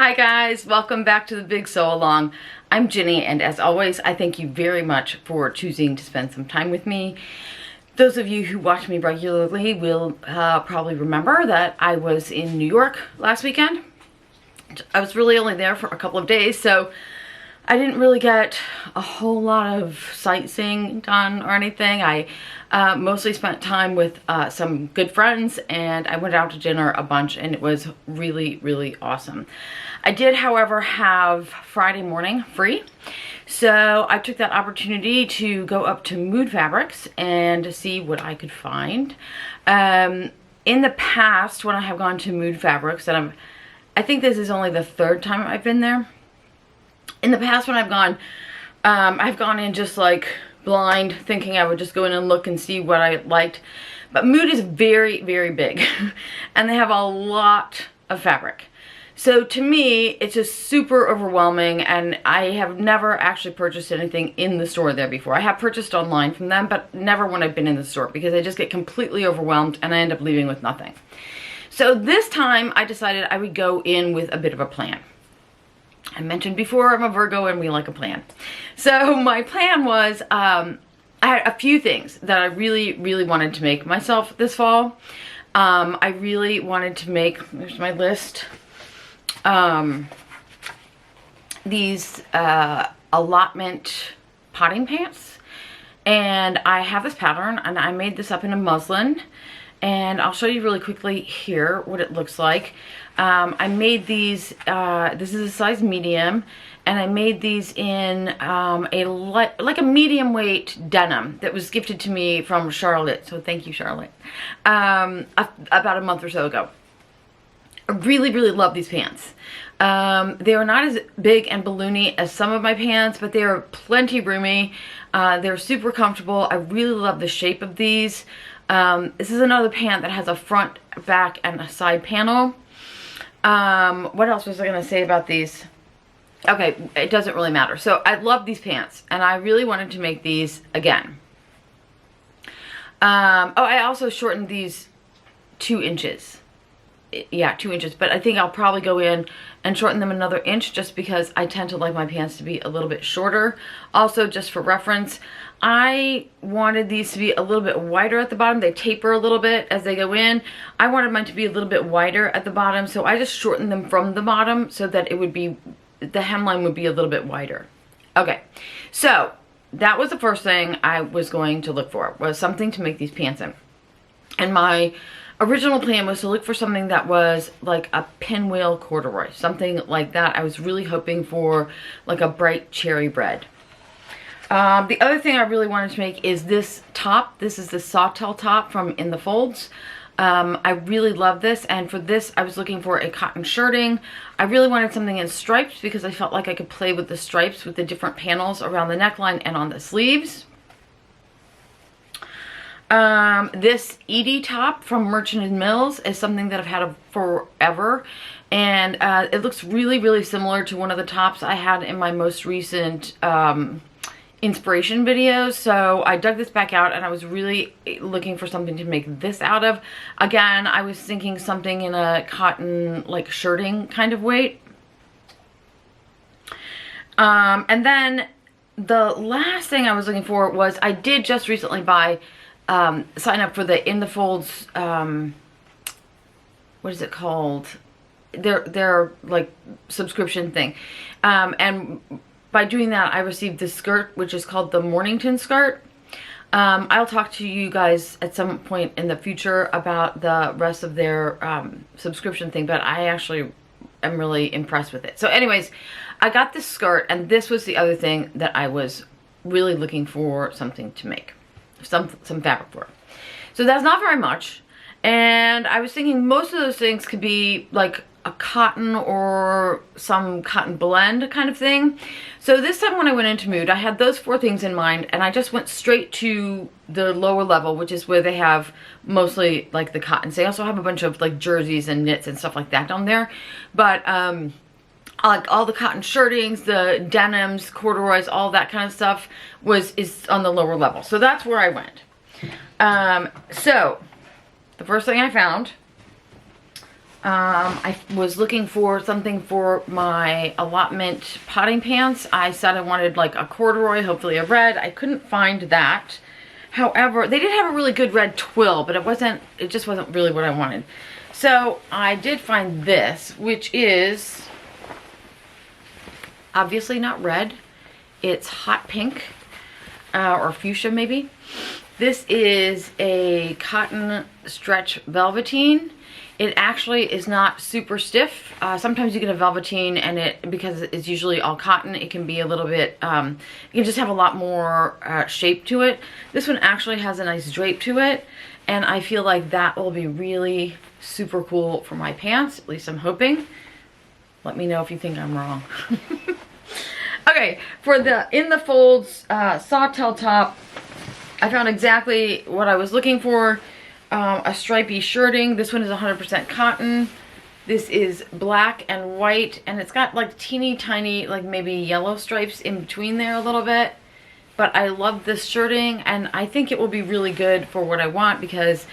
Hi guys, welcome back to the Big Sew Along. I'm Ginny, and as always, I thank you very much for choosing to spend some time with me. Those of you who watch me regularly will probably remember that I was in New York last weekend. I was really only there for a couple of days, so I didn't really get a whole lot of sightseeing done or anything. I mostly spent time with some good friends, and I went out to dinner a bunch, and it was really, really awesome. I did, however, have Friday morning free, so I took that opportunity to go up to Mood Fabrics and to see what I could find. In the past, when I have gone to Mood Fabrics, and I think this is only the third time I've been there. In the past, when I've gone in just like blind, thinking I would just go in and look and see what I liked. But Mood is very, very big, and they have a lot of fabric. So to me, it's just super overwhelming, and I have never actually purchased anything in the store there before. I have purchased online from them, but never when I've been in the store, because I just get completely overwhelmed and I end up leaving with nothing. So this time, I decided I would go in with a bit of a plan. I mentioned before, I'm a Virgo and we like a plan. So my plan was, I had a few things that I really, really wanted to make myself this fall. I really wanted to make, there's my list, these Allotment potting pants. And I have this pattern, and I made this up in a muslin. And I'll show you really quickly here what it looks like. I made these, this is a size medium, and I made these in like a medium weight denim that was gifted to me from Charlotte, so thank you, Charlotte, about a month or so ago. I really, really love these pants. They are not as big and balloony as some of my pants, but they are plenty roomy. They're super comfortable. I really love the shape of these. This is another pant that has a front, back, and a side panel. What else was I going to say about these? Okay, it doesn't really matter. So I love these pants, and I really wanted to make these again. Oh, I also shortened these 2 inches. Yeah, 2 inches, but I think I'll probably go in and shorten them another inch, just because I tend to like my pants to be a little bit shorter. Also, just for reference, I wanted these to be a little bit wider at the bottom. They taper a little bit as they go in. I wanted mine to be a little bit wider at the bottom, so I just shortened them from the bottom so that it would be, the hemline would be a little bit wider. Okay, so that was the first thing I was going to look for, was something to make these pants in. And my original plan was to look for something that was like a pinwheel corduroy, something like that. I was really hoping for like a bright cherry red. The other thing I really wanted to make is this top. This is the Sawtell top from In the Folds. I really love this, and for this I was looking for a cotton shirting. I really wanted something in stripes because I felt like I could play with the stripes with the different panels around the neckline and on the sleeves. This Edie top from Merchant & Mills is something that I've had forever, and it looks really, really similar to one of the tops I had in my most recent inspiration videos. So I dug this back out, and I was really looking for something to make this out of. Again, I was thinking something in a cotton, like, shirting kind of weight. And then the last thing I was looking for was, I did just recently sign up for the In the Folds, what is it called? Their like subscription thing. And by doing that, I received this skirt, which is called the Mornington skirt. I'll talk to you guys at some point in the future about the rest of their subscription thing, but I actually am really impressed with it. So anyways, I got this skirt, and this was the other thing that I was really looking for something to make. Some fabric for. So that's not very much, and I was thinking most of those things could be like a cotton or some cotton blend kind of thing. So this time when I went into Mood, I had those 4 things in mind, and I just went straight to the lower level, which is where they have mostly like the cottons. They also have a bunch of like jerseys and knits and stuff like that down there, but like all the cotton shirtings, the denims, corduroys, all that kind of stuff is on the lower level. So that's where I went. So the first thing I found I was looking for something for my Allotment potting pants. I said I wanted like a corduroy, hopefully a red. I couldn't find that. However, they did have a really good red twill, but it just wasn't really what I wanted. So I did find this, which is obviously not red. It's hot pink, or fuchsia maybe. This is a cotton stretch velveteen. It actually is not super stiff. Sometimes you get a velveteen and because it's usually all cotton, it can be a little bit, you can just have a lot more shape to it. This one actually has a nice drape to it, and I feel like that will be really super cool for my pants. At least I'm hoping. Let me know if you think I'm wrong. Okay, for the in the folds Sawtell top, I found exactly what I was looking for. A stripy shirting. This one is 100% cotton. This is black and white, and it's got like teeny tiny, like maybe yellow stripes in between there a little bit. But I love this shirting, and I think it will be really good for what I want because,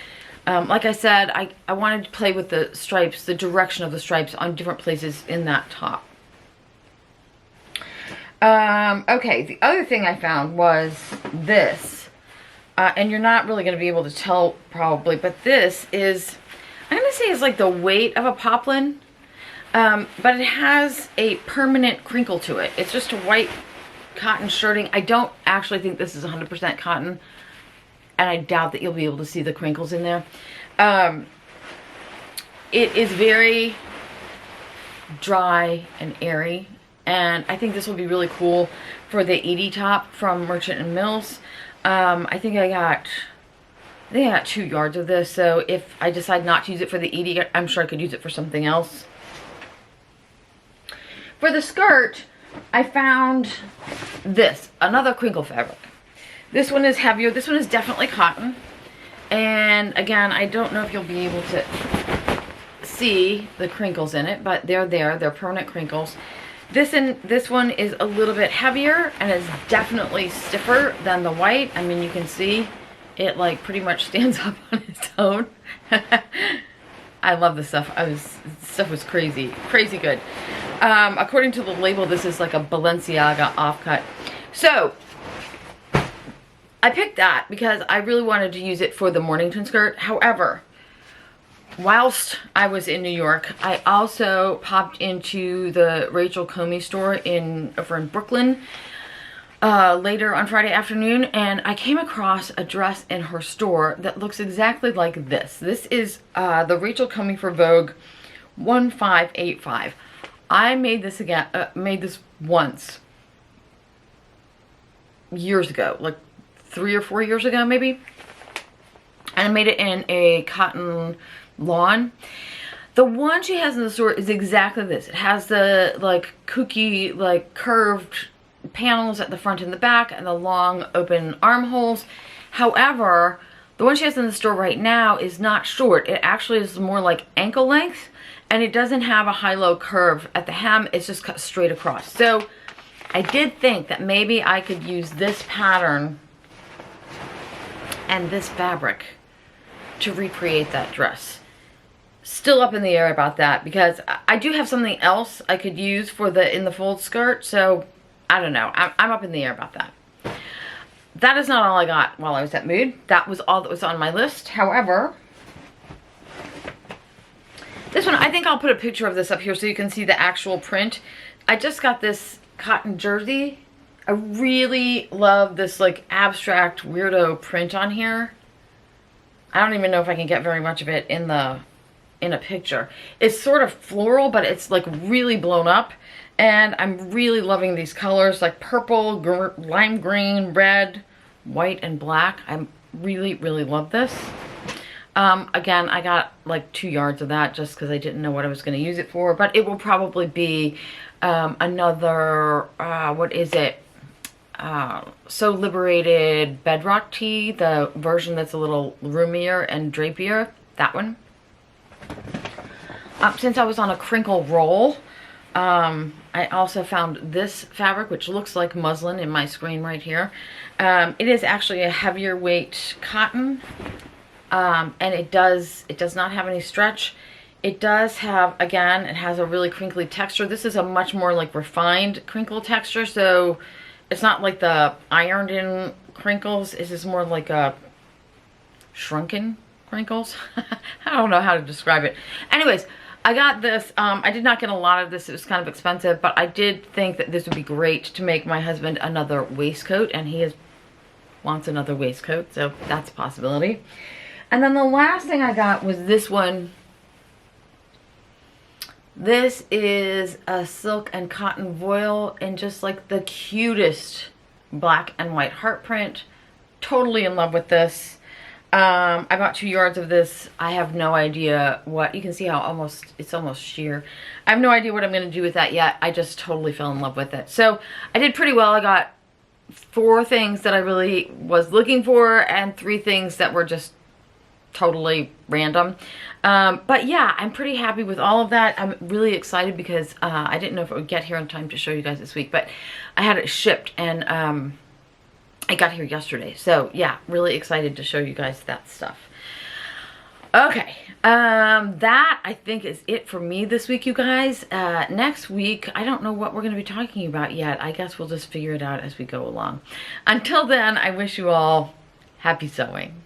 like I said, I wanted to play with the stripes, the direction of the stripes on different places in that top. Okay, the other thing I found was this. And you're not really going to be able to tell probably, but this is, I'm going to say it's like the weight of a poplin, but it has a permanent crinkle to it. It's just a white cotton shirting. I don't actually think this is 100% cotton, and I doubt that you'll be able to see the crinkles in there. It is very dry and airy, and I think this will be really cool for the Edie top from Merchant & Mills. I think I got 2 yards of this, so if I decide not to use it for the Edie, I'm sure I could use it for something else. For the skirt, I found this, another crinkle fabric. This one is heavier. This one is definitely cotton. And again, I don't know if you'll be able to see the crinkles in it, but they're there. They're permanent crinkles. This one is a little bit heavier and is definitely stiffer than the white. I mean, you can see it like pretty much stands up on its own. I love this stuff. This stuff was crazy good. According to the label, this is like a Balenciaga offcut. So I picked that because I really wanted to use it for the Mornington skirt. However, whilst I was in New York, I also popped into the Rachel Comey store over in Brooklyn later on Friday afternoon, and I came across a dress in her store that looks exactly like this. This is the Rachel Comey for Vogue 1585. I made this once years ago, like 3 or 4 years ago maybe, and I made it in a cotton lawn. The one she has in the store is exactly this. It has the like kooky, like curved panels at the front and the back and the long open armholes. However, the one she has in the store right now is not short. It actually is more like ankle length, and it doesn't have a high-low curve at the hem. It's just cut straight across. So I did think that maybe I could use this pattern and this fabric to recreate that dress. Still up in the air about that because I do have something else I could use for the in the fold skirt, so I don't know. I'm up in the air about that. That is not all I got while I was at Mood. That was all that was on my list. However, this one, I think I'll put a picture of this up here so you can see the actual print. I just got this cotton jersey. I really love this like abstract weirdo print on here. I don't even know if I can get very much of it in a picture. It's sort of floral, but it's like really blown up, and I'm really loving these colors like purple, lime green, red, white, and black. I really love this. Again, I got like 2 yards of that just because I didn't know what I was going to use it for, but it will probably be another what is it, So Liberated Bedrock T, the version that's a little roomier and drapier, that one. Since I was on a crinkle roll, I also found this fabric, which looks like muslin in my screen right here. It is actually a heavier weight cotton, and it does not have any stretch. It does have, again, it has a really crinkly texture. This is a much more like refined crinkle texture, so it's not like the ironed in crinkles. This is more like a shrunken crinkles. I don't know how to describe it. Anyways, I got this. I did not get a lot of this. It was kind of expensive, but I did think that this would be great to make my husband another waistcoat, and he wants another waistcoat, so that's a possibility. And then the last thing I got was this one. This is a silk and cotton voile in just like the cutest black and white heart print. Totally in love with this. I bought 2 yards of this. I have no idea what, you can see how it's almost sheer. I have no idea what I'm going to do with that yet. I just totally fell in love with it. So I did pretty well. I got 4 things that I really was looking for and 3 things that were just totally random. But yeah, I'm pretty happy with all of that. I'm really excited because I didn't know if it would get here in time to show you guys this week, but I had it shipped and it got here yesterday. So yeah, really excited to show you guys that stuff. Okay, that I think is it for me this week, you guys. Next week, I don't know what we're going to be talking about yet. I guess we'll just figure it out as we go along. Until then, I wish you all happy sewing.